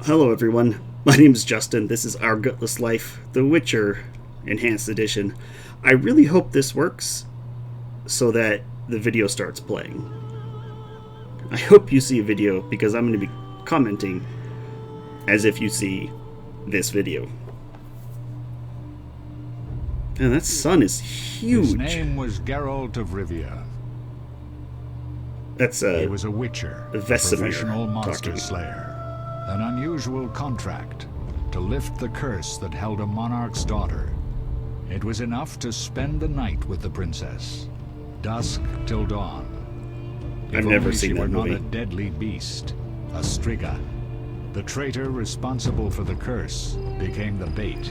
Hello everyone, my name is Justin. This is Our Gutless Life, The Witcher Enhanced Edition. I really hope this works so that the video starts playing. I hope you see a video because I'm going to be commenting as if you see this video. And that sun is huge. His name was Geralt of Rivia. That's He was a witcher, a Vesemir professional monster talking. slayer. An unusual contract to lift the curse that held a monarch's daughter. It was enough to spend the night with the princess, dusk till dawn. I've never only seen she that were movie. not a deadly beast, a striga. The traitor responsible for the curse became the bait.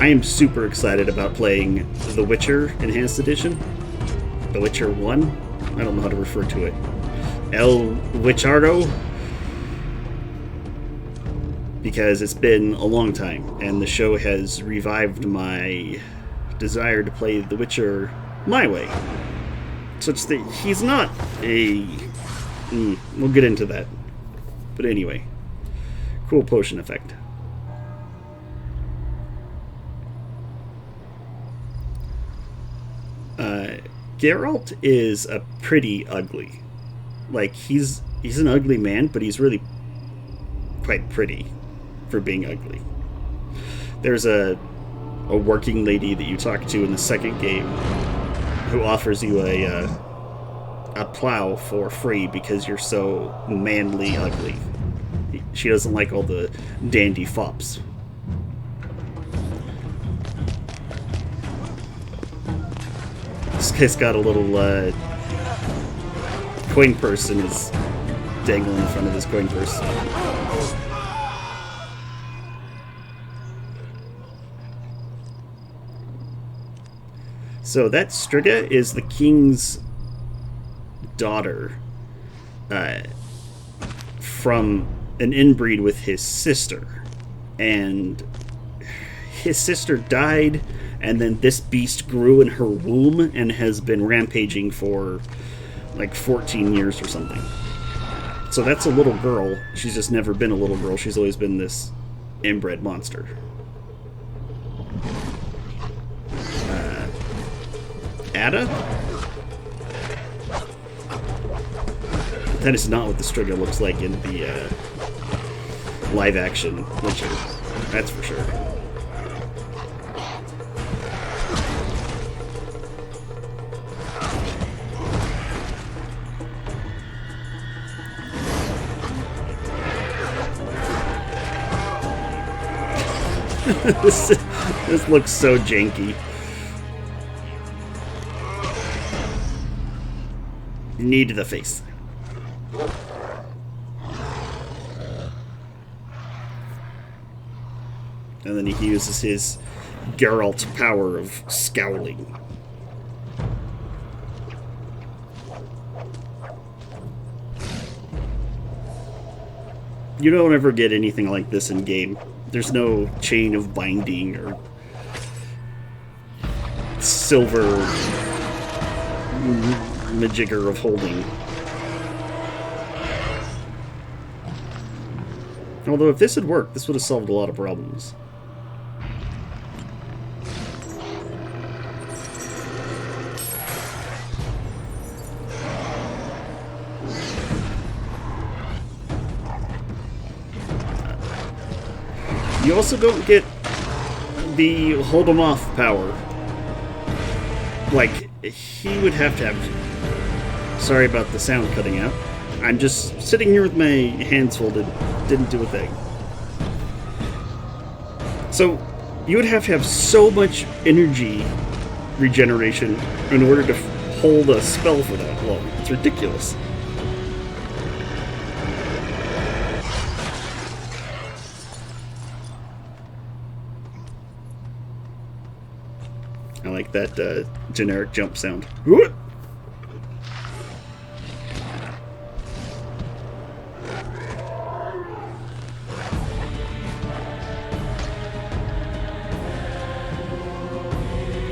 I am super excited about playing The Witcher Enhanced Edition. The Witcher 1? I don't know how to refer to it. El Witchardo? Because it's been a long time, and the show has revived my desire to play The Witcher my way. Such that he's not a... we'll get into that. But anyway. Cool potion effect. Geralt is a pretty ugly. Like, he's an ugly man, but he's really quite pretty for being ugly. There's a working lady that you talk to in the second game who offers you a plow for free because you're so manly ugly. She doesn't like all the dandy fops. This guy's got a little coin purse and is dangling in front of his coin purse. So that Striga is the king's daughter from an inbreed with his sister. And his sister died, and then this beast grew in her womb and has been rampaging for like 14 years or something. So that's a little girl. She's just never been a little girl. She's always been this inbred monster. Ada? That is not what the Striga looks like in the live-action Witcher. That's for sure. This looks so janky. Knee to the face. And then he uses his Geralt power of scowling. You don't ever get anything like this in game. There's no chain of binding or silver majigger of holding. Although if this had worked, this would have solved a lot of problems. You also don't get the hold 'em off power. Like, he would have to have... Sorry about the sound cutting out. I'm just sitting here with my hands folded. Didn't do a thing. So, you would have to have so much energy regeneration in order to hold a spell for that long. It's ridiculous. I like that generic jump sound.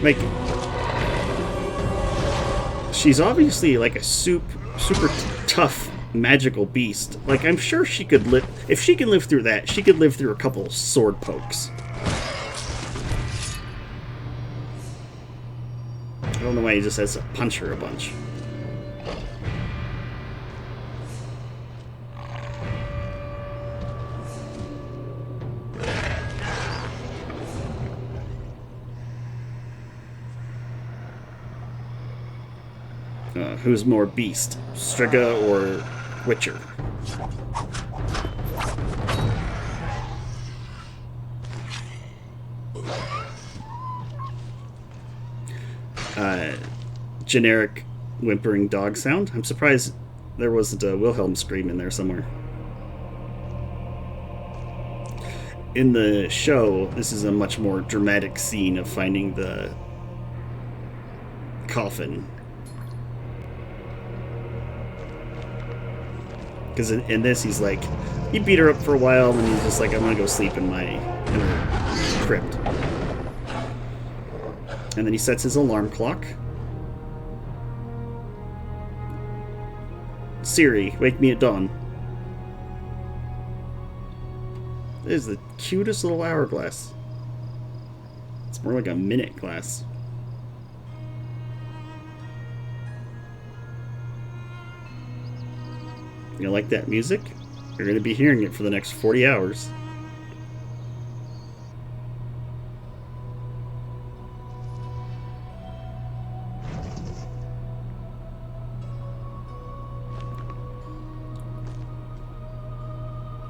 Like, she's obviously like a super tough magical beast. Like, I'm sure she could If she can live through that, she could live through a couple sword pokes. I don't know why he just has to punch her a bunch. Who's more beast, Striga or Witcher? Generic whimpering dog sound. I'm surprised there wasn't a Wilhelm scream in there somewhere. In the show, this is a much more dramatic scene of finding the coffin. Because in this, he's like, he beat her up for a while, and he's just like, I'm gonna go sleep in her crypt. And then he sets his alarm clock. Siri, wake me at dawn. It is the cutest little hourglass. It's more like a minute glass. You like that music? You're going to be hearing it for the next 40 hours.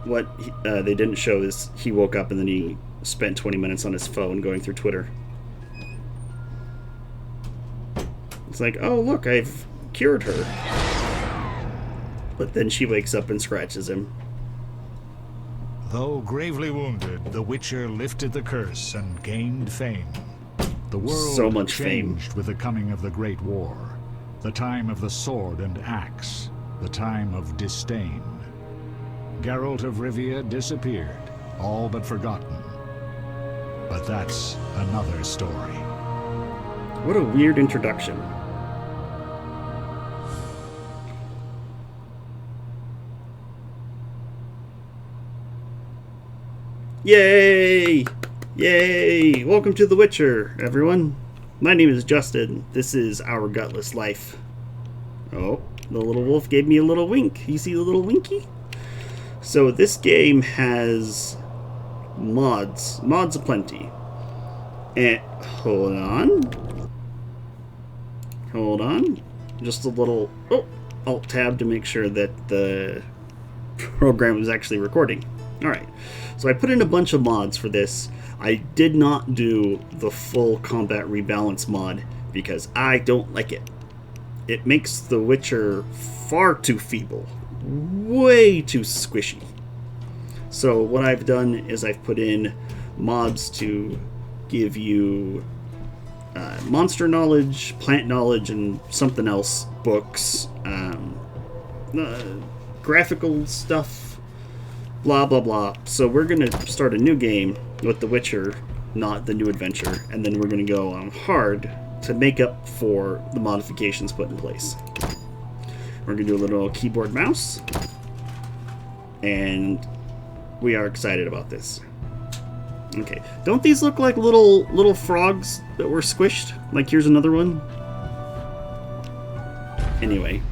What they didn't show is he woke up and then he spent 20 minutes on his phone going through Twitter. It's like, oh look, I've cured her. But then she wakes up and scratches him. Though gravely wounded, the Witcher lifted the curse and gained fame. The world So much changed fame. with the coming of the Great War, the time of the sword and axe, the time of disdain. Geralt of Rivia disappeared, all but forgotten. But that's another story. What a weird introduction. Yay! Yay! Welcome to The Witcher, everyone. My name is Justin. This is Our Gutless Life. Oh, the little wolf gave me a little wink. You see the little winky? So this game has mods. Mods aplenty. And hold on. Hold on. Just a little alt tab to make sure that the program is actually recording. Alright. So I put in a bunch of mods for this. I did not do the full combat rebalance mod because I don't like it. It makes The Witcher far too feeble. Way too squishy. So what I've done is I've put in mods to give you monster knowledge, plant knowledge, and something else, books, graphical stuff, blah blah blah. So we're gonna start a new game with The Witcher, not the new adventure, and then we're gonna go on hard to make up for the modifications put in place. We're gonna do a little keyboard mouse, and we are excited about this. Okay, don't these look like little frogs that were squished? Like here's another one. Anyway.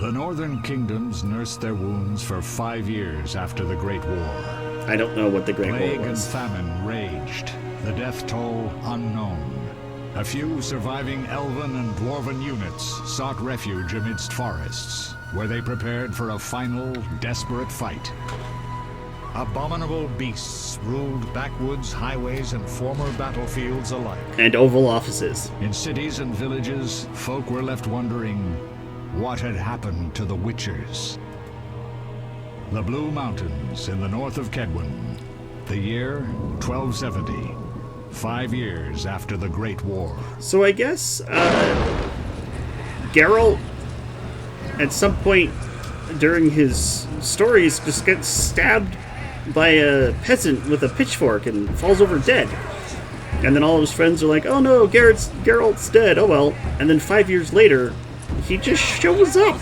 The northern kingdoms nursed their wounds for 5 years after the Great War. I don't know what the Great Plague War and was. famine raged, the death toll unknown. A few surviving elven and dwarven units sought refuge amidst forests, where they prepared for a final, desperate fight. Abominable beasts ruled backwoods, highways, and former battlefields alike. And Oval Offices. In cities and villages, folk were left wondering what had happened to the Witchers. The Blue Mountains in the north of Kedwin. The year 1270. 5 years after the Great War. So I guess Geralt, at some point during his stories, just gets stabbed by a peasant with a pitchfork and falls over dead. And then all of his friends are like, oh no, Geralt's dead, oh well. And then 5 years later, he just shows up.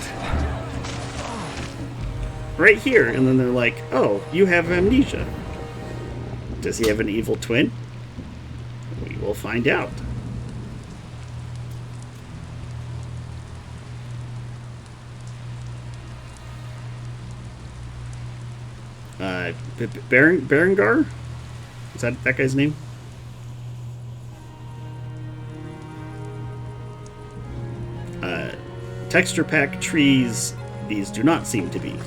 right here. And then they're like, oh, you have amnesia. Does he have an evil twin? We will find out. Berengar? Is that guy's name? Texture pack trees, these do not seem to be.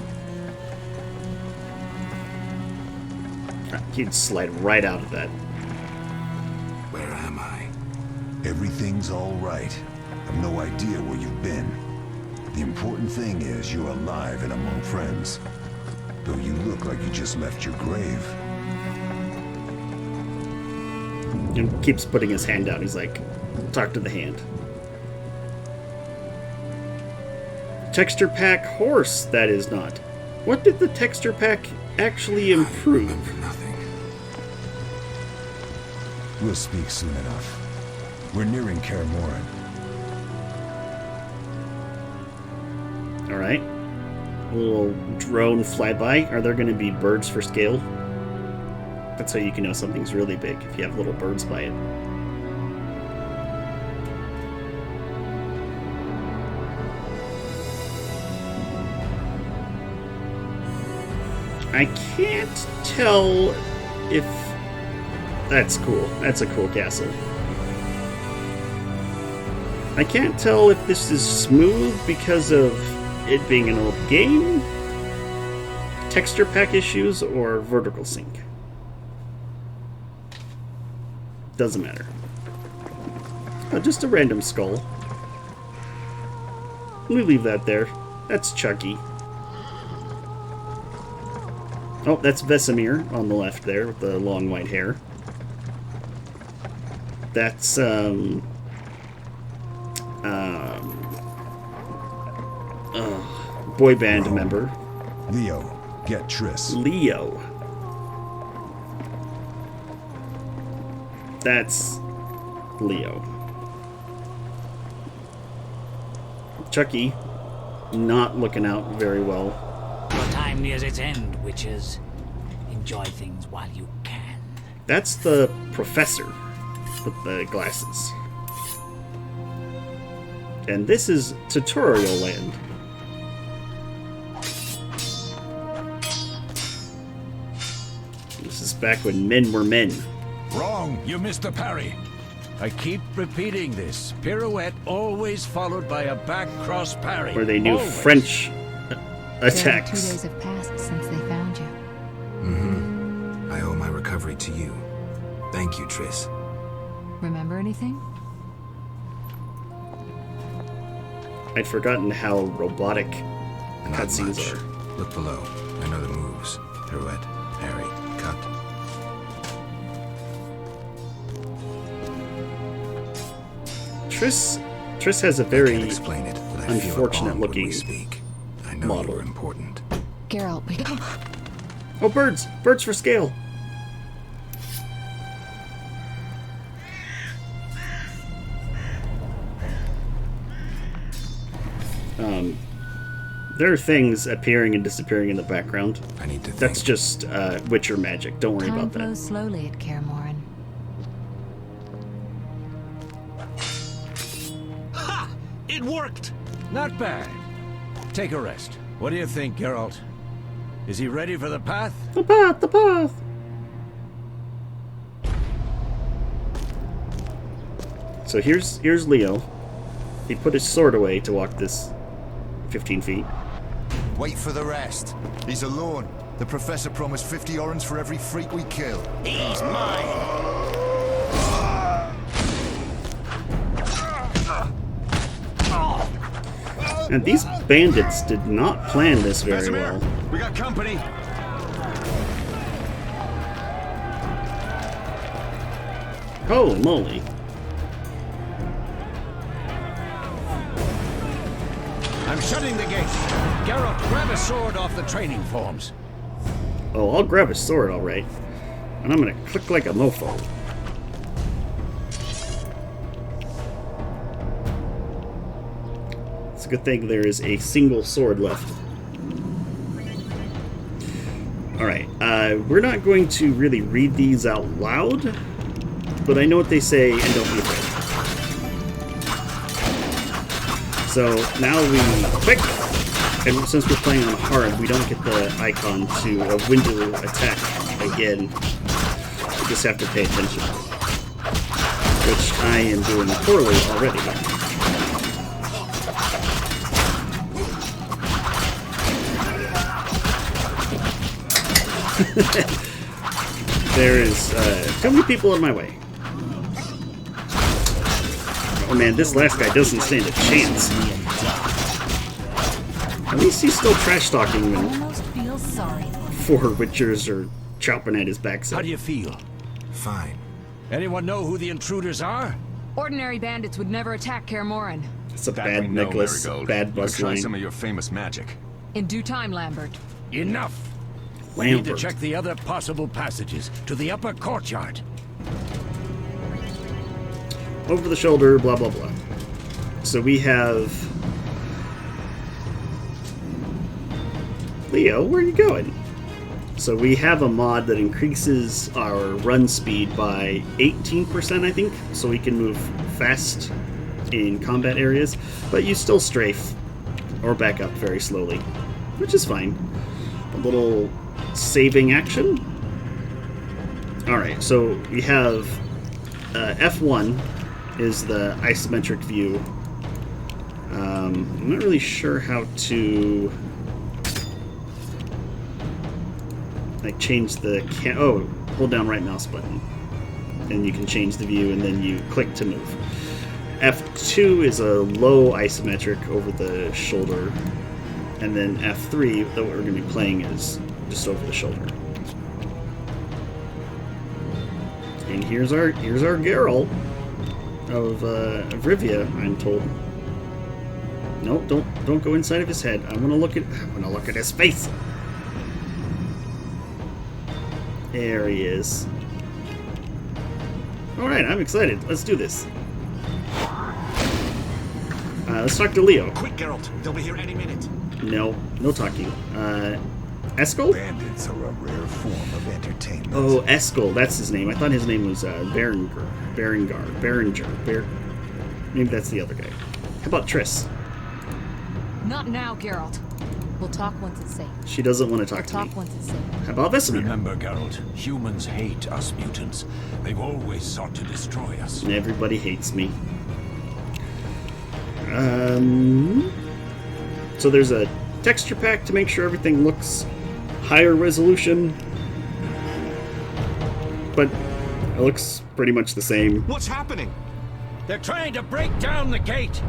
He'd slide right out of that. Where am I? Everything's all right. I've no idea where you've been. The important thing is you're alive and among friends. Though you look like you just left your grave. And keeps putting his hand down. He's like, talk to the hand. Texture pack horse, that is not. What did the texture pack actually improve? I remember nothing. We'll speak soon enough. We're nearing Kaer Morhen. Alright. A little drone flyby. Are there going to be birds for scale? That's how you can know something's really big, if you have little birds by it. I can't tell if... That's cool. That's a cool castle. I can't tell if this is smooth because of it being an old game, texture pack issues, or vertical sync. Doesn't matter. Oh, just a random skull. We leave that there. That's Chucky. Oh, that's Vesemir on the left there with the long white hair. That's, boy band member. Leo, get Triss. Leo. That's Leo. Chucky, not looking out very well. Your time nears its end, witches. Enjoy things while you can. That's the professor with the glasses. And this is tutorial land. This is back when men were men. Wrong, you missed the parry. I keep repeating this. Pirouette always followed by a back cross parry. Where they knew Always. French Barely 2 attacks. days have passed since they found you. Mm-hmm. I owe my recovery to you. Thank you, Triss. Remember anything? I'd forgotten how robotic Not cutscenes much. are. Look below. I know the moves. Pirouette, parry, cut. Triss has a I very can't explain it, but I feel a unfortunate bond when looking we speak. I know model. you're important. Geralt, we... Oh, birds! Birds for scale! There are things appearing and disappearing in the background. I need to think. That's just Witcher magic. Don't worry Time about that. flows slowly at Kaer Morhen. Ha! It worked! Not bad. Take a rest. What do you think, Geralt? Is he ready for the path? The path! The path! So here's Leo. He put his sword away to walk this 15 feet. Wait for the rest. He's alone. The professor promised 50 orens for every freak we kill. He's mine. And these bandits did not plan this very well. We got company. Holy moly. I'm shutting the gate. Geralt, grab a sword off the training forms. Oh, I'll grab a sword, alright. And I'm gonna click like a mofo. It's a good thing there is a single sword left. Alright, we're not going to really read these out loud, but I know what they say, and don't be afraid. So now we quick, and since we're playing on hard, we don't get the icon to a window attack again. We just have to pay attention, which I am doing poorly already. There is too many people in my way. Oh man, this last guy doesn't stand a chance. At least he's still trash talking when Almost feel sorry. 4 Witchers are chopping at his backside. How do you feel? Fine. Anyone know who the intruders are? Ordinary bandits would never attack Kaer Morhen. It's a That bad we know, Nicholas, Marigold. bad bus Try line. some of your famous magic. In due time, Lambert. Enough! We need to Lambert. check the other possible passages to the upper courtyard. Over the shoulder, blah blah blah. So we have Leo, where are you going? So we have a mod that increases our run speed by 18%, I think, so we can move fast in combat areas, but you still strafe or back up very slowly, which is fine. A little saving action. Alright, so we have F1 is the isometric view. I'm not really sure how to like change the oh, hold down right mouse button and you can change the view, and then you click to move. F2 is a low isometric over the shoulder, and then F3, that what we're going to be playing, is just over the shoulder. And here's our Geralt of Rivia, I'm told. No, don't go inside of his head. I want to look at his face. There he is. All right, I'm excited. Let's do this. Let's talk to Leo. Quick, Geralt. They'll be here any minute. No talking. Eskel? Bandits are a rare form of entertainment. Oh, Eskel, that's his name. I thought his name was Berenger. Maybe that's the other guy. How about Triss? Not now, Geralt. We'll talk once it's safe. She doesn't want to talk to me. Talk once it's safe. How about Vesemir? Remember, Geralt, humans hate us mutants. They've always sought to destroy us. Everybody hates me. So there's a texture pack to make sure everything looks higher resolution, but it looks pretty much the same. What's happening? They're trying to break down the gate!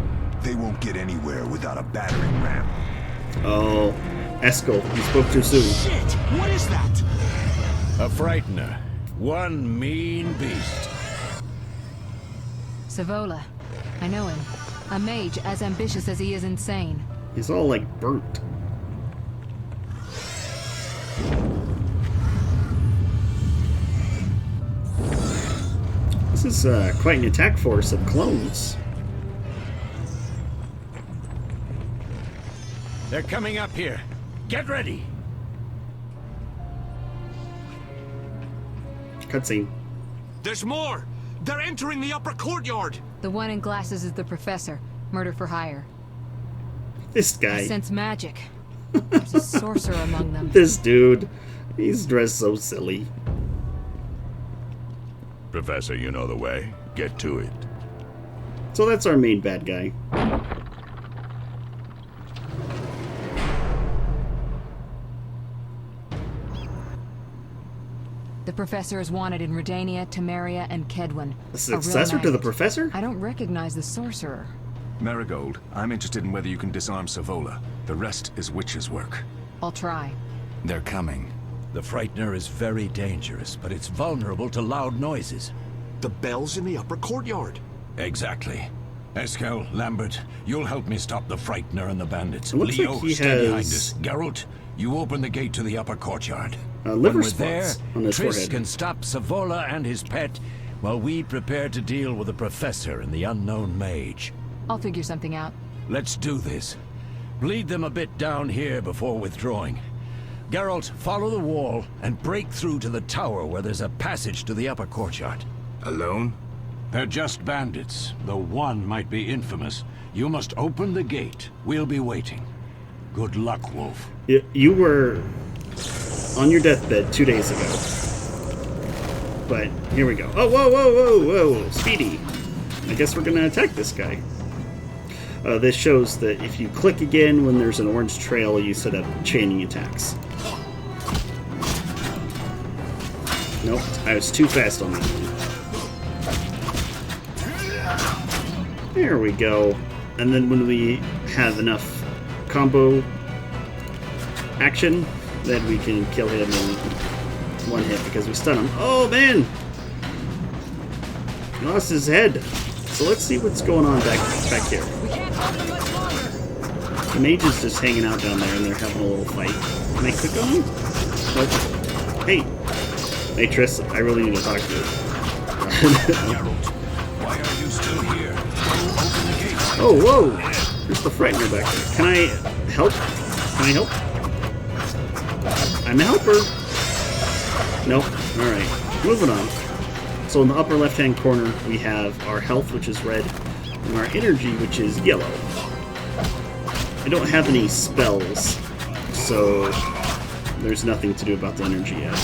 They won't get anywhere without a battering ram. Oh, Eskel, you spoke too soon. Shit! What is that? A frightener. One mean beast. Savola. I know him. A mage as ambitious as he is insane. He's all like burnt. This is quite an attack force of clones. They're coming up here. Get ready! Cutscene. There's more! They're entering the upper courtyard! The one in glasses is the professor. Murder for hire. This I guy. sense magic. There's a sorcerer among them. This dude. He's dressed so silly. Professor, you know the way. Get to it. So that's our main bad guy. The professor is wanted in Redania, Temeria, and Kedwin. The successor to the professor? I don't recognize the sorcerer. Marigold, I'm interested in whether you can disarm Savola. The rest is witch's work. I'll try. They're coming. The frightener is very dangerous, but it's vulnerable to loud noises. The bell's in the upper courtyard. Exactly. Eskel, Lambert, you'll help me stop the frightener and the bandits. It looks Leo, like he stay behind has- us. Geralt, you open the gate to the upper courtyard. Liver when we're spots there, on his Triss forehead. can stop Savola and his pet while we prepare to deal with the professor and the unknown mage. I'll figure something out. Let's do this. Bleed them a bit down here before withdrawing. Geralt, follow the wall and break through to the tower where there's a passage to the upper courtyard. Alone? They're just bandits, though one might be infamous. You must open the gate. We'll be waiting. Good luck, Wolf. You were on your deathbed 2 days ago. But here we go. Oh, whoa, whoa, whoa, whoa. Speedy. I guess we're going to attack this guy. This shows that if you click again when there's an orange trail, you set up chaining attacks. Nope, I was too fast on that one. There we go. And then when we have enough combo action, then we can kill him in one hit because we stun him. Oh man! He lost his head. So let's see what's going on back here. The mage is just hanging out down there and they're having a little fight. Can I click on him? Nope. Hey! Hey Triss, I really need to talk to you. Geralt, why are you still here? Open the gate. Oh, whoa! There's the frightener back there. Can I help? Can I help? I'm a helper! Nope. Alright. Moving on. So in the upper left-hand corner, we have our health, which is red, and our energy, which is yellow. I don't have any spells, so there's nothing to do about the energy yet.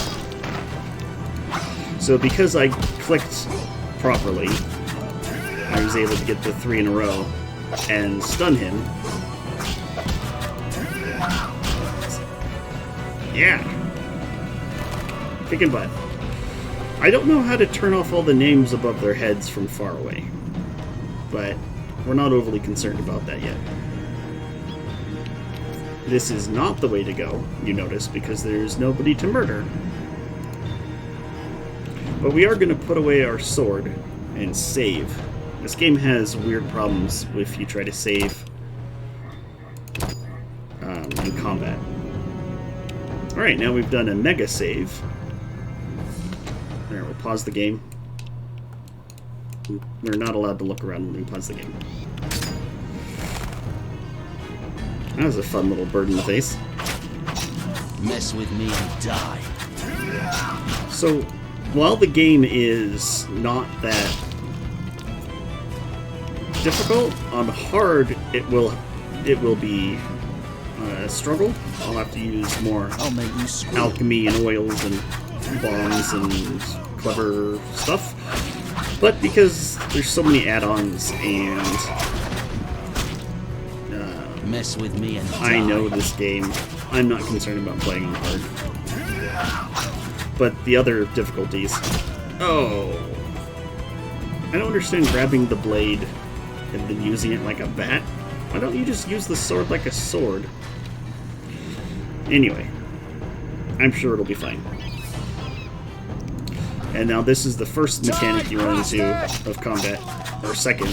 So because I clicked properly, I was able to get the 3 in a row and stun him. Yeah! Kicking butt. I don't know how to turn off all the names above their heads from far away, but we're not overly concerned about that yet. This is not the way to go, you notice, because there's nobody to murder. But we are going to put away our sword and save. This game has weird problems if you try to save in combat. Alright, now we've done a mega save. There, we'll pause the game. We're not allowed to look around when we pause the game. That was a fun little bird in the face. Mess with me and die. So, while the game is not that difficult, on hard it will be a struggle. I'll have to use more alchemy and oils and bombs and clever stuff. But because there's so many add-ons and mess with me and I know this game, I'm not concerned about playing on hard. But the other difficulties... Oh! I don't understand grabbing the blade and then using it like a bat. Why don't you just use the sword like a sword? Anyway, I'm sure it'll be fine. And now this is the first mechanic you run into of combat, or second,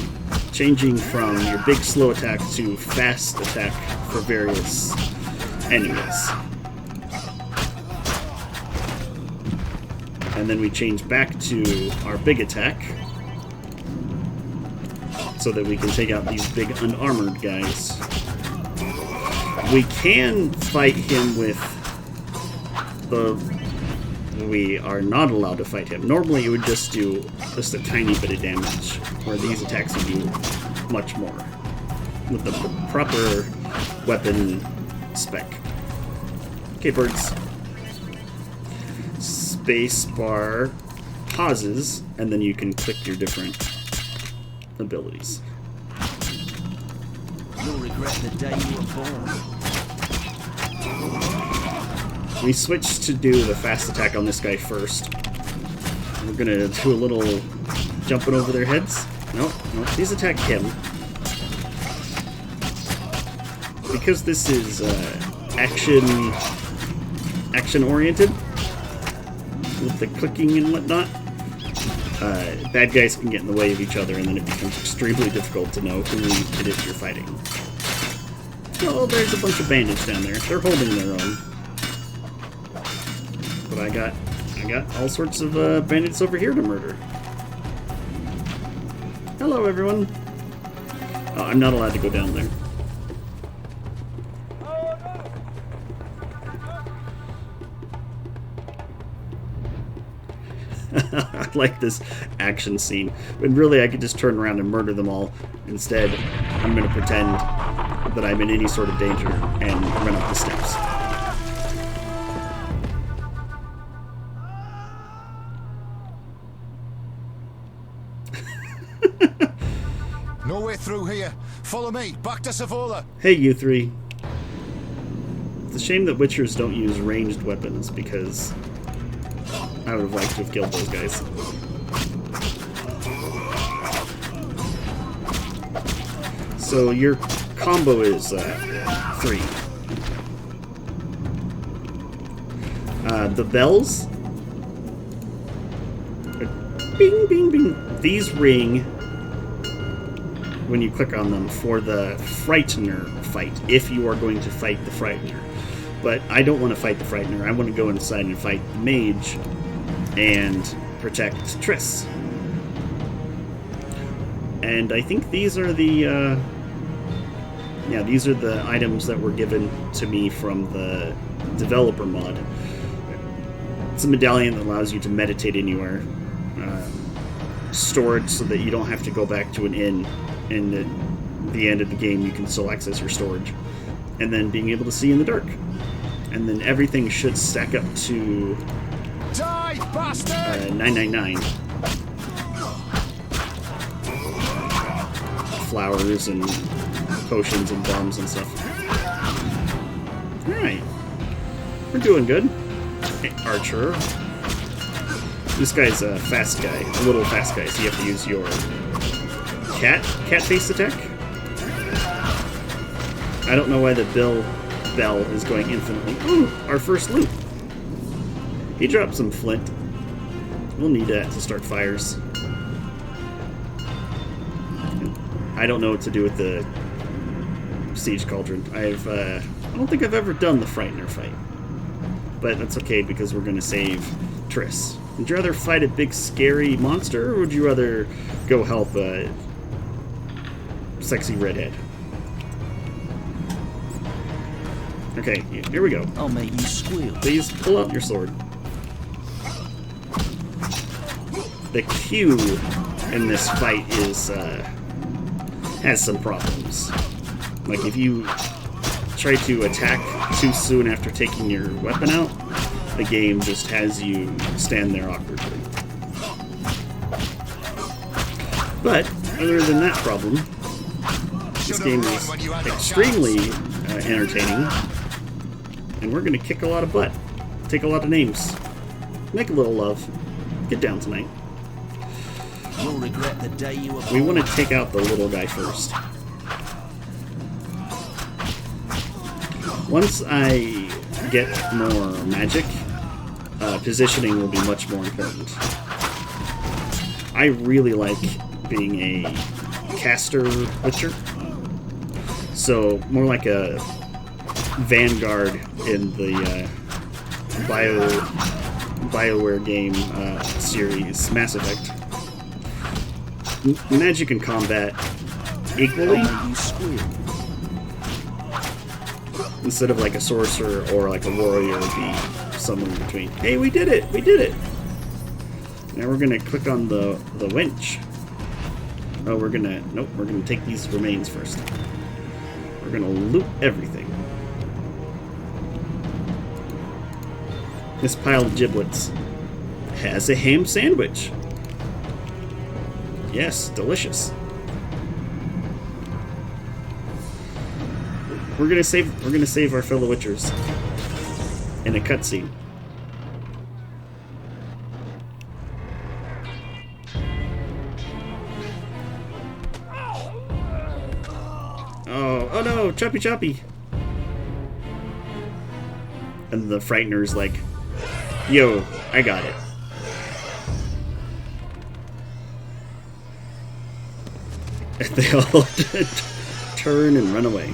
changing from your big slow attack to fast attack for various enemies. And then we change back to our big attack, so that we can take out these big unarmored guys. We can fight him with the... We are not allowed to fight him. Normally it would just do just a tiny bit of damage, where these attacks would do much more. With the proper weapon spec. Okay, birds. Space bar pauses, and then you can click your different abilities. You'll regret the day you were born. We switched to do the fast attack on this guy first. We're gonna do a little jumping over their heads. Nope, nope, please attack him. Because this is action-oriented, with the clicking and whatnot, bad guys can get in the way of each other, and then it becomes extremely difficult to know who it is you're fighting. Oh, there's a bunch of bandits down there. They're holding their own. But I got all sorts of bandits over here to murder. Hello, everyone. Oh, I'm not allowed to go down there. I like this action scene. When really I could just turn around and murder them all. Instead, I'm going to pretend that I'm in any sort of danger and run up the steps. No way through here. Follow me. Back to Savola. Hey, you three. It's a shame that Witchers don't use ranged weapons, because I would have liked to have killed those guys. So your combo is 3. The bells, bing, bing, bing. These ring when you click on them for the Frightener fight, if you are going to fight the Frightener. But I don't want to fight the Frightener. I want to go inside and fight the Mage and protect Triss. And I think these are the these are the items that were given to me from the developer mod. It's a medallion that allows you to meditate anywhere, stored so that you don't have to go back to an inn, and at the end of the game you can still access your storage, and then being able to see in the dark, and then everything should stack up to 999 flowers and potions and bombs and stuff. Alright, we're doing good. Hey, Archer. This guy's a fast guy, a little fast guy, so you have to use your cat-based attack. I don't know why the bell is going infinitely. Ooh, our first loot. He dropped some flint. We'll need that to start fires. I don't know what to do with the Siege Cauldron. I don't think I've ever done the Frightener fight. But that's okay, because we're going to save Triss. Would you rather fight a big scary monster, or would you rather go help a sexy redhead? Okay, here we go. I'll make you squeal. Please pull out your sword. The Q in this fight is has some problems. Like if you try to attack too soon after taking your weapon out, the game just has you stand there awkwardly. But other than that problem, this game is extremely entertaining, and we're going to kick a lot of butt, take a lot of names, make a little love, get down tonight. You'll regret the day you were born. We want to take out the little guy first. Once I get more magic, positioning will be much more important. I really like being a caster Witcher, so more like a Vanguard in the BioWare game series, Mass Effect. Magic and combat equally, instead of like a sorcerer or like a warrior, would be somewhere in between. Hey, we did it! We did it! Now we're gonna click on the winch. Oh, we're gonna take these remains first. We're gonna loot everything. This pile of giblets has a ham sandwich. Yes, delicious. We're gonna save our fellow Witchers in a cutscene. Oh no, choppy choppy. And the Frightener's like, yo, I got it. And they all turn and run away.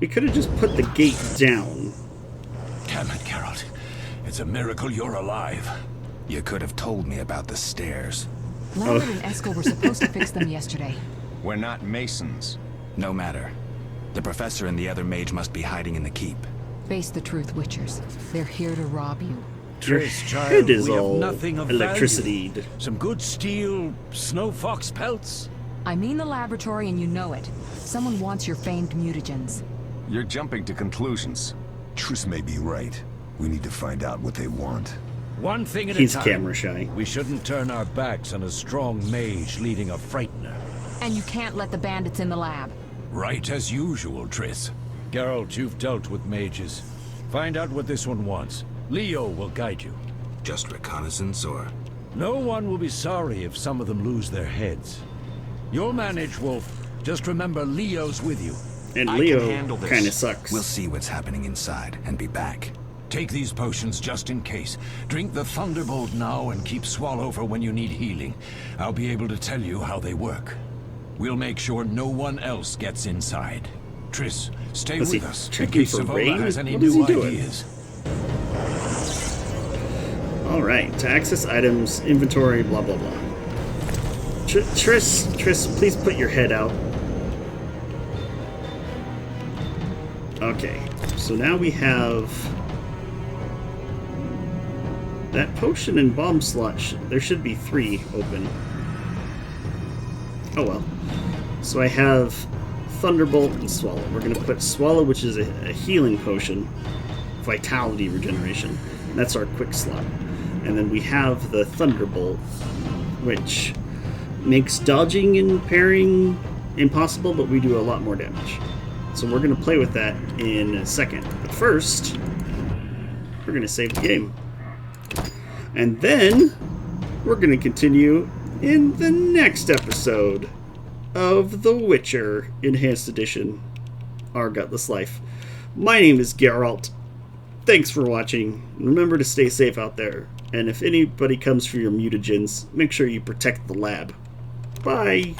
We could have just put the gate down. Damn it, Geralt. It's a miracle you're alive. You could have told me about the stairs. Lambert and Eskel were supposed to fix them yesterday. We're not masons. No matter. The professor and the other mage must be hiding in the keep. Face the truth, Witchers. They're here to rob you. Your Triss, child, head is we have all nothing of electricity. value. Some good steel, snow fox pelts. I mean the laboratory and you know it. Someone wants your famed mutagens. You're jumping to conclusions. Triss may be right. We need to find out what they want. One thing at He's a time. camera shy. We shouldn't turn our backs on a strong mage leading a frightener. And you can't let the bandits in the lab. Right as usual, Triss. Geralt, you've dealt with mages. Find out what this one wants. Leo will guide you. Just reconnaissance, or...? No one will be sorry if some of them lose their heads. You'll manage, Wolf. Just remember Leo's with you. And I Leo can handle this. kind of sucks. We'll see what's happening inside and be back. Take these potions just in case. Drink the Thunderbolt now and keep Swallow for when you need healing. I'll be able to tell you how they work. We'll make sure no one else gets inside. Triss, stay Was he with us in checking case for Savola rain? has any What is he new doing? ideas. Alright, to access items, inventory, blah blah blah. Triss, please put your head out. Okay, so now we have that potion and bomb slot. There should be 3 open. Oh well. So I have Thunderbolt and Swallow. We're going to put Swallow, which is a healing potion, vitality regeneration. That's our quick slot. And then we have the Thunderbolt, which makes dodging and parrying impossible, but we do a lot more damage. So we're going to play with that in a second. But first, we're going to save the game. And then, we're going to continue in the next episode of The Witcher Enhanced Edition, Our Gutless Life. My name is Geralt. Thanks for watching. Remember to stay safe out there. And if anybody comes for your mutagens, make sure you protect the lab. Bye!